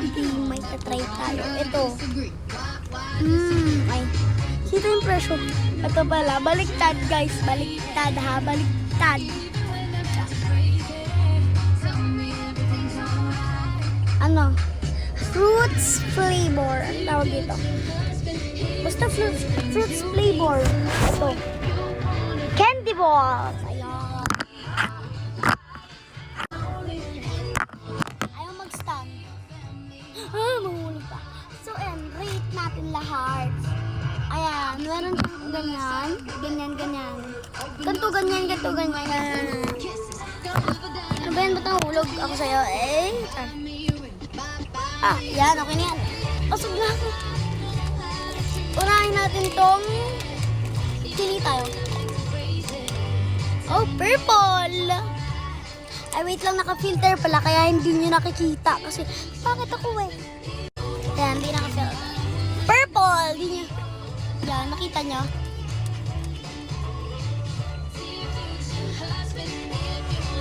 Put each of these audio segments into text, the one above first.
candy, may tatry tayo. Ito. Ay. Sito yung presyo. Ito pala, baliktad guys. Baliktad ha, baliktad. Ano? Fruits flavor. Ang tawag dito. Basta fruits flavor. Ito. Candy balls. Ayan. Ayaw mag-stand. Mahulog pa. So, rate natin lahat. Ayan. Meron siyang ganyan. Ganyan. Ganto, ganyan. Ano ba yan? Ba't nahulog ako sa'yo? Yan. Okay na yan. Pasog na ako. Unahin natin tong pili tayo. Oh, purple! Ay, wait lang, naka-filter pala, kaya hindi nyo nakikita. Kasi, bakit ako Ayan, hindi naka-filter. Purple! Hindi nyo. Yan, nakita nyo.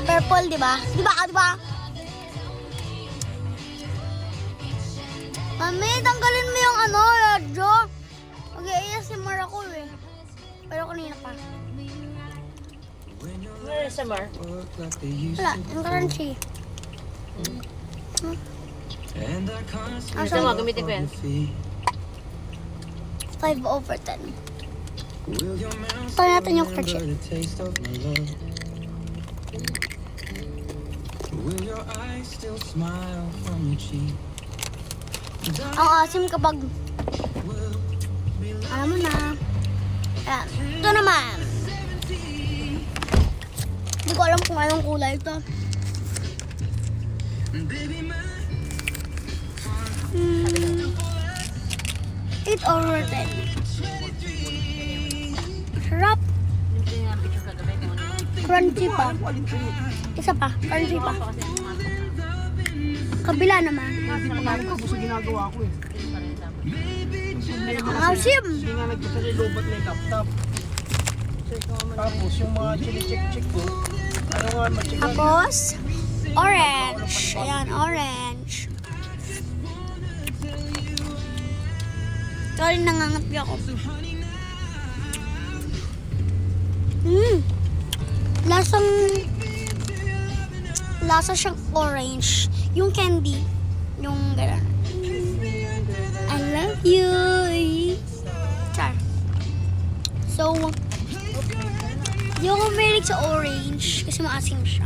Purple, di ba? Di ba? Mami, tanggalin mo yung radyo. Mag-ASMR ako Pero kanina pa. ASMR? Wala, yung crunchy. Gusto mo, gamitin ko yan. 5/10. Ito natin yung crunchy. Ang asim kapag alam mo na. Ayan. Ito naman. Hindi ko alam kung anong kulay ito. 8/10. Sarap. Crunchy pa. Isa pa. Crunchy pa. Kabila naman. Gusto ginagawa ko Ang asim. Hindi nga nagkasali lobat na yung laptop. Tapos yung mga chili-check ko, ano nga ma-check Tapos, orange. Ayan, orange. Sorry, nangangatbi ako. Lasa siyang orange. Yung candy. Yung gano'n. I love you. Char. So, di ako mahilig sa orange kasi maasim siya.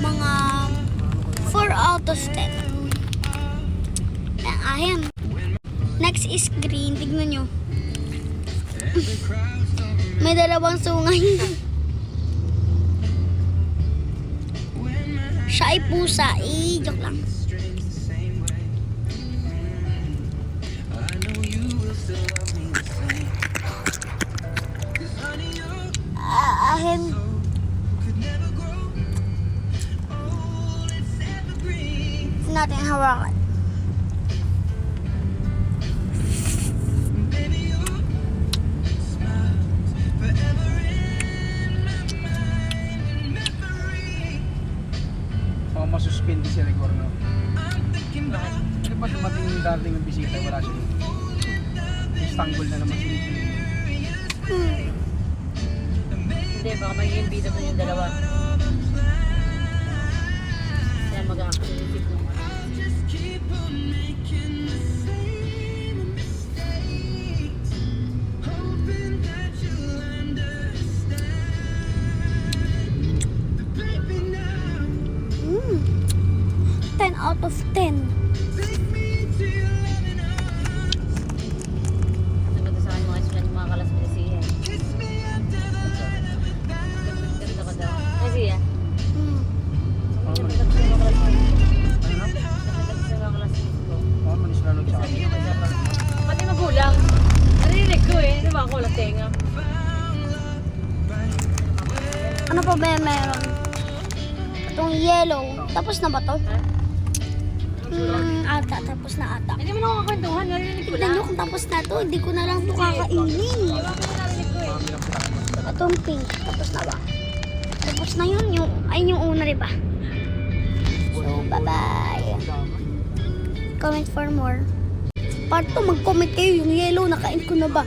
Mga 4/10. Ayan. Next is green. Tignan nyo. May dalawang sungay. Siya ay pusa. Joke lang. Ahem. Natin hawakan. masuspindi si Rigor, no? Ano ba dumating yung dating ng bisita, wala siya dito? Istanbul na naman siya dito. Hindi, baka magiging bida mo yung dalawa. Kaya mag-activity mo. Mm. 10 out of 10. Sabi ko sa akin mga estudyante, mga kalas pinasiyan. Ganito ka daw. Ay, siya. Mm. Pati magulang. Narinig ko eh. Di ba ako walang tenga? Ano pa ba yung meron? Itong yellow. Tapos na ba to? Ata. Tapos na ata. Hindi mo nakakakwentuhan. Narinig ko Tignan lang. nyo kung tapos na to. Hindi ko na lang ito kakainin. Narinig ko eh. Itong pink. Tapos na ba? Tapos na yun. Yung, ay Ayun yung una, diba? So, bye-bye. Comment for more. Part 2, mag-comment kayo. Yung yellow, nakain ko na ba?